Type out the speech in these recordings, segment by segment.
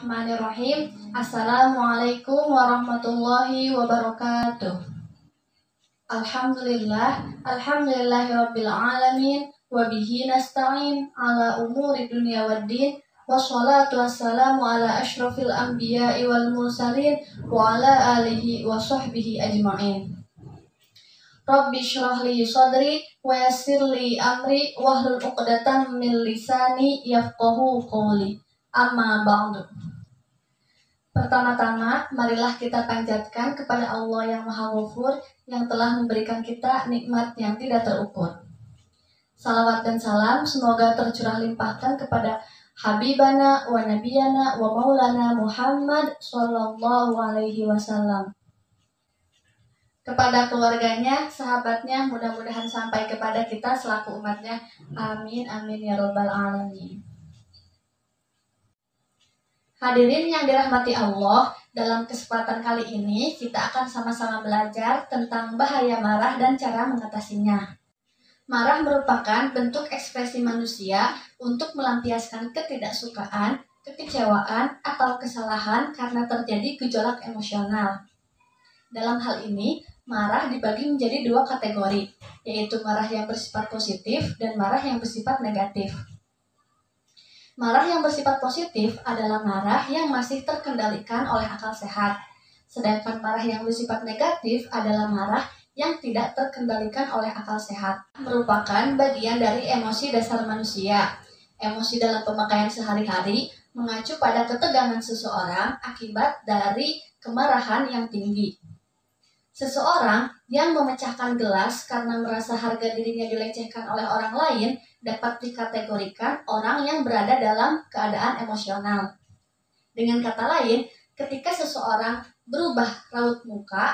Bismillahirrahmanirrahim. Assalamualaikum warahmatullahi wabarakatuh. Alhamdulillahirabbil alamin wa bihi nasta'in ala umuri dunya waddin. Wassalatu wassalamu ala asyrafil anbiya'i wal mursalin wa ala alihi wa sahbihi ajma'in. Rabbi syrah li sadri wa yassir li amri wahlul 'uqdatam min lisani yafqahu qawli. Amma ba'du. Pertama-tama, marilah kita panjatkan kepada Allah yang Maha Ghafur yang telah memberikan kita nikmat yang tidak terukur. Salawat dan salam semoga tercurah limpahkan kepada Habibana wa Nabiyana wa Maulana Muhammad sallallahu alaihi wasallam. Kepada keluarganya, sahabatnya, mudah-mudahan sampai kepada kita selaku umatnya. Amin, amin ya rabbal alamin. Hadirin yang dirahmati Allah, dalam kesempatan kali ini kita akan sama-sama belajar tentang bahaya marah dan cara mengatasinya. Marah merupakan bentuk ekspresi manusia untuk melampiaskan ketidaksukaan, kekecewaan, atau kesalahan karena terjadi gejolak emosional. Dalam hal ini, marah dibagi menjadi dua kategori, yaitu marah yang bersifat positif dan marah yang bersifat negatif. Marah yang bersifat positif adalah marah yang masih terkendalikan oleh akal sehat. Sedangkan marah yang bersifat negatif adalah marah yang tidak terkendalikan oleh akal sehat. Merupakan bagian dari emosi dasar manusia. Emosi dalam pemakaian sehari-hari mengacu pada ketegangan seseorang akibat dari kemarahan yang tinggi. Seseorang yang memecahkan gelas karena merasa harga dirinya dilecehkan oleh orang lain dapat dikategorikan orang yang berada dalam keadaan emosional. Dengan kata lain, ketika seseorang berubah raut muka,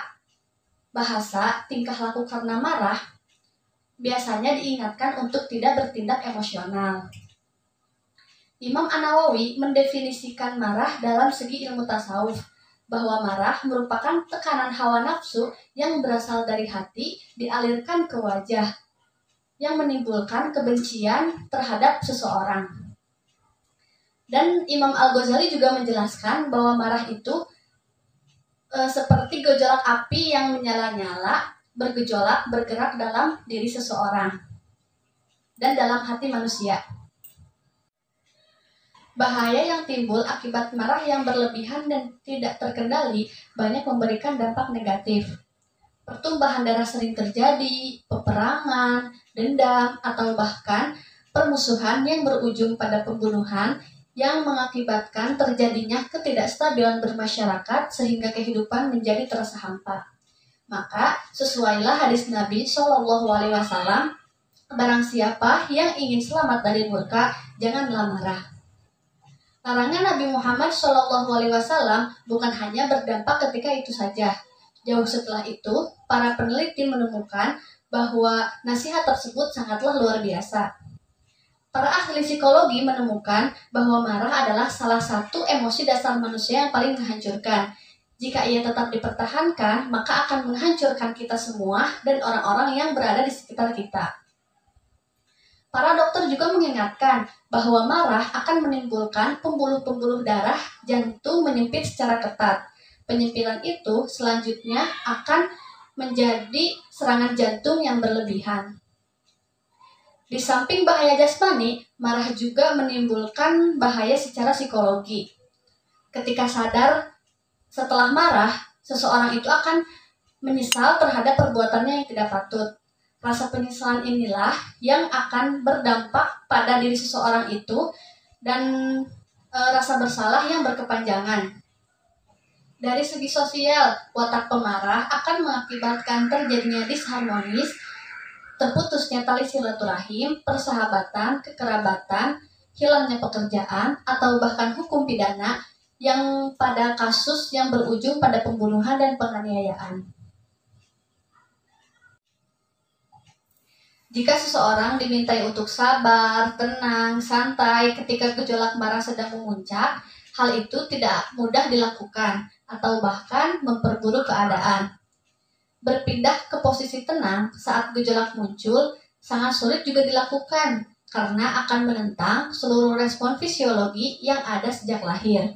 bahasa, tingkah laku karena marah, biasanya diingatkan untuk tidak bertindak emosional. Imam An-Nawawi mendefinisikan marah dalam segi ilmu tasawuf, bahwa marah merupakan tekanan hawa nafsu yang berasal dari hati dialirkan ke wajah, yang menimbulkan kebencian terhadap seseorang. Dan Imam Al-Ghazali juga menjelaskan bahwa marah itu seperti gejolak api yang menyala-nyala, bergejolak, bergerak dalam diri seseorang dan dalam hati manusia. Bahaya yang timbul akibat marah yang berlebihan dan tidak terkendali banyak memberikan dampak negatif. Pertumbuhan darah sering terjadi, peperangan, dendam, atau bahkan permusuhan yang berujung pada pembunuhan yang mengakibatkan terjadinya ketidakstabilan bermasyarakat sehingga kehidupan menjadi terasa hampa. Maka sesuailah hadis Nabi SAW, barang siapa yang ingin selamat dari murka, janganlah marah. Larangan Nabi Muhammad SAW bukan hanya berdampak ketika itu saja. Jauh setelah itu, para peneliti menemukan bahwa nasihat tersebut sangatlah luar biasa. Para ahli psikologi menemukan bahwa marah adalah salah satu emosi dasar manusia yang paling menghancurkan. Jika ia tetap dipertahankan, maka akan menghancurkan kita semua dan orang-orang yang berada di sekitar kita. Para dokter juga mengingatkan bahwa marah akan menimbulkan pembuluh-pembuluh darah jantung menyempit secara ketat. Penyempitan itu selanjutnya akan menjadi serangan jantung yang berlebihan. Di samping bahaya jasmani, marah juga menimbulkan bahaya secara psikologi. Ketika sadar setelah marah, seseorang itu akan menyesal terhadap perbuatannya yang tidak patut. Rasa penyesalan inilah yang akan berdampak pada diri seseorang itu dan rasa bersalah yang berkepanjangan. Dari segi sosial, watak pemarah akan mengakibatkan terjadinya disharmonis, terputusnya tali silaturahim, persahabatan, kekerabatan, hilangnya pekerjaan, atau bahkan hukum pidana yang pada kasus yang berujung pada pembunuhan dan penganiayaan. Jika seseorang dimintai untuk sabar, tenang, santai ketika gejolak marah sedang memuncak, hal itu tidak mudah dilakukan atau bahkan memperburuk keadaan. Berpindah ke posisi tenang saat gejolak muncul sangat sulit juga dilakukan karena akan menentang seluruh respon fisiologi yang ada sejak lahir.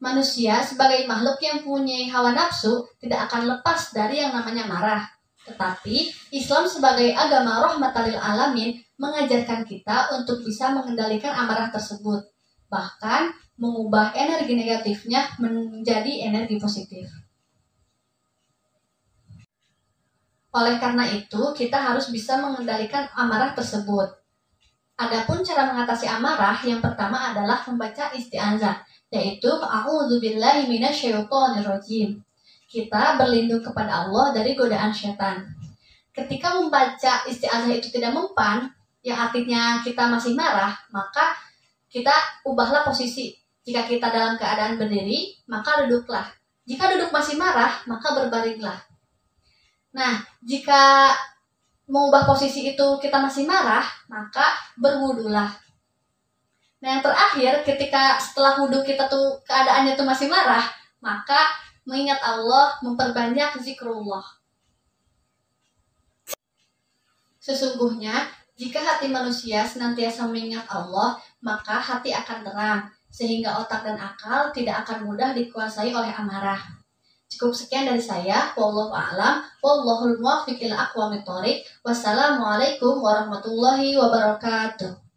Manusia sebagai makhluk yang punya hawa nafsu tidak akan lepas dari yang namanya marah. Tetapi Islam sebagai agama rahmatan lil alamin mengajarkan kita untuk bisa mengendalikan amarah tersebut. Bahkan mengubah energi negatifnya menjadi energi positif. Oleh karena itu, kita harus bisa mengendalikan amarah tersebut. Adapun cara mengatasi amarah, yang pertama adalah membaca isti'adzah, yaitu a'udzubillahi minasyaitonirrajim. Kita berlindung kepada Allah dari godaan syaitan. Ketika membaca isti'adzah itu tidak mempan, yang artinya kita masih marah, maka kita ubahlah posisi. Jika kita dalam keadaan berdiri, maka duduklah. Jika duduk masih marah, maka berbaringlah. Nah, jika mengubah posisi itu kita masih marah, maka berwudulah. Nah, yang terakhir, ketika setelah wudhu kita tuh keadaannya tuh masih marah, maka mengingat Allah, memperbanyak zikrullah. Sesungguhnya, jika hati manusia senantiasa mengingat Allah, maka hati akan terang, sehingga otak dan akal tidak akan mudah dikuasai oleh amarah. Cukup sekian dari saya. Wallahu a'lam. Wallahul muwaffiq ila aqwamit thoriq. Wassalamualaikum warahmatullahi wabarakatuh.